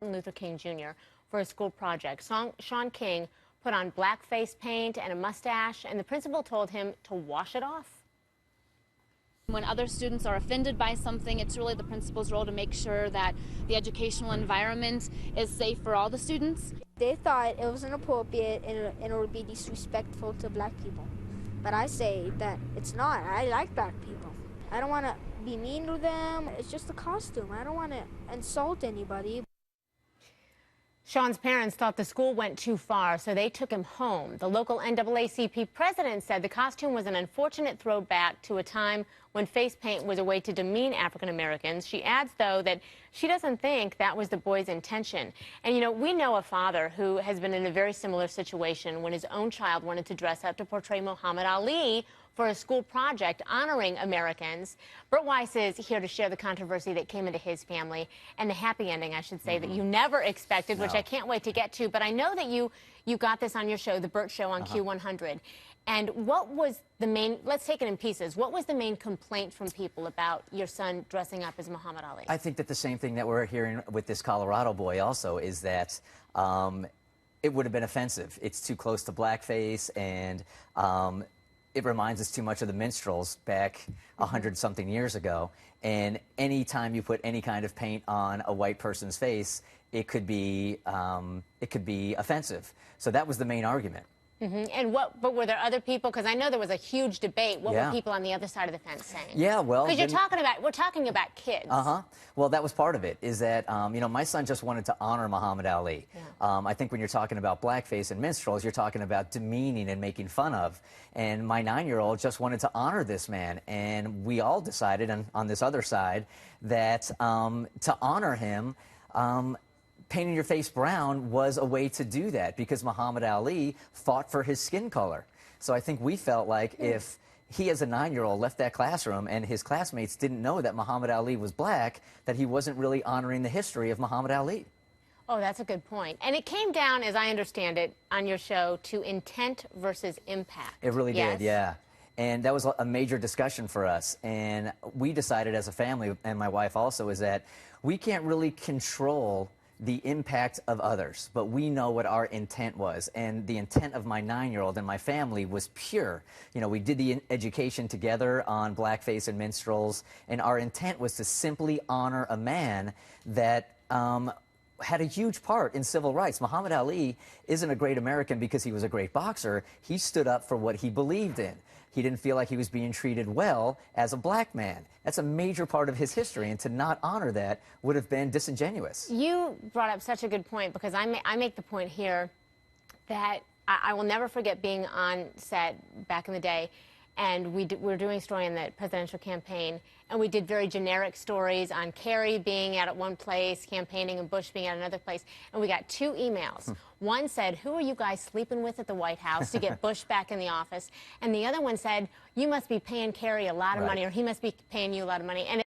Luther King Jr. for a school project. Sean King put on black face paint and a mustache, and the principal told him to wash it off. When other students are offended by something, it's really the principal's role to make sure that the educational environment is safe for all the students. They thought it was inappropriate and it would be disrespectful to black people. But I say that it's not. I like black people. I don't want to be mean to them. It's just a costume. I don't want to insult anybody. Sean's parents thought the school went too far, so they took him home. The local NAACP president said the costume was an unfortunate throwback to a time when face paint was a way to demean African Americans. She adds, though, that she doesn't think that was the boy's intention. And, you know, we know a father who has been in a very similar situation when his own child wanted to dress up to portray Muhammad Ali for a school project honoring Americans. Bert Weiss is here to share the controversy that came into his family and the happy ending, I should say, that you never expected, which I can't wait to get to. But I know that you got this on your show, The Bert Show on Q100. And what was the main, let's take it in pieces, what was the main complaint from people about your son dressing up as Muhammad Ali? I think that the same thing that we're hearing with this Colorado boy also is that it would have been offensive. It's too close to blackface, and it reminds us too much of the minstrels back 100-something years ago. And any time you put any kind of paint on a white person's face, it could be offensive. So that was the main argument. And but were there other people? Because I know there was a huge debate. What were people on the other side of the fence saying? Yeah, well, because we're talking about kids. Well, that was part of it. Is that you know, my son just wanted to honor Muhammad Ali. I think when you're talking about blackface and minstrels, you're talking about demeaning and making fun of. And my 9-year-old just wanted to honor this man, and we all decided on this other side that to honor him. Painting your face brown was a way to do that because Muhammad Ali fought for his skin color. So I think we felt like if he as a 9-year-old left that classroom and his classmates didn't know that Muhammad Ali was black, that he wasn't really honoring the history of Muhammad Ali. Oh, that's a good point. And it came down, as I understand it, on your show to intent versus impact. It really did, yeah. And that was a major discussion for us. And we decided as a family, and my wife also, is that we can't really control the impact of others, but we know what our intent was, and the intent of my 9-year-old and my family was pure. You know, we did the education together on blackface and minstrels, and our intent was to simply honor a man that had a huge part in civil rights. Muhammad Ali isn't a great American because he was a great boxer. He stood up for what he believed in. He didn't feel like he was being treated well as a black man. That's a major part of his history, and to not honor that would have been disingenuous. You brought up such a good point, because I make the point here that I will never forget being on set back in the day, and we were doing a story in the presidential campaign, and we did very generic stories on Kerry being out at one place, campaigning, and Bush being at another place, and we got 2 emails. One said, "Who are you guys sleeping with at the White House to get Bush back in the office?" And the other one said, "You must be paying Kerry a lot of money, or he must be paying you a lot of money." And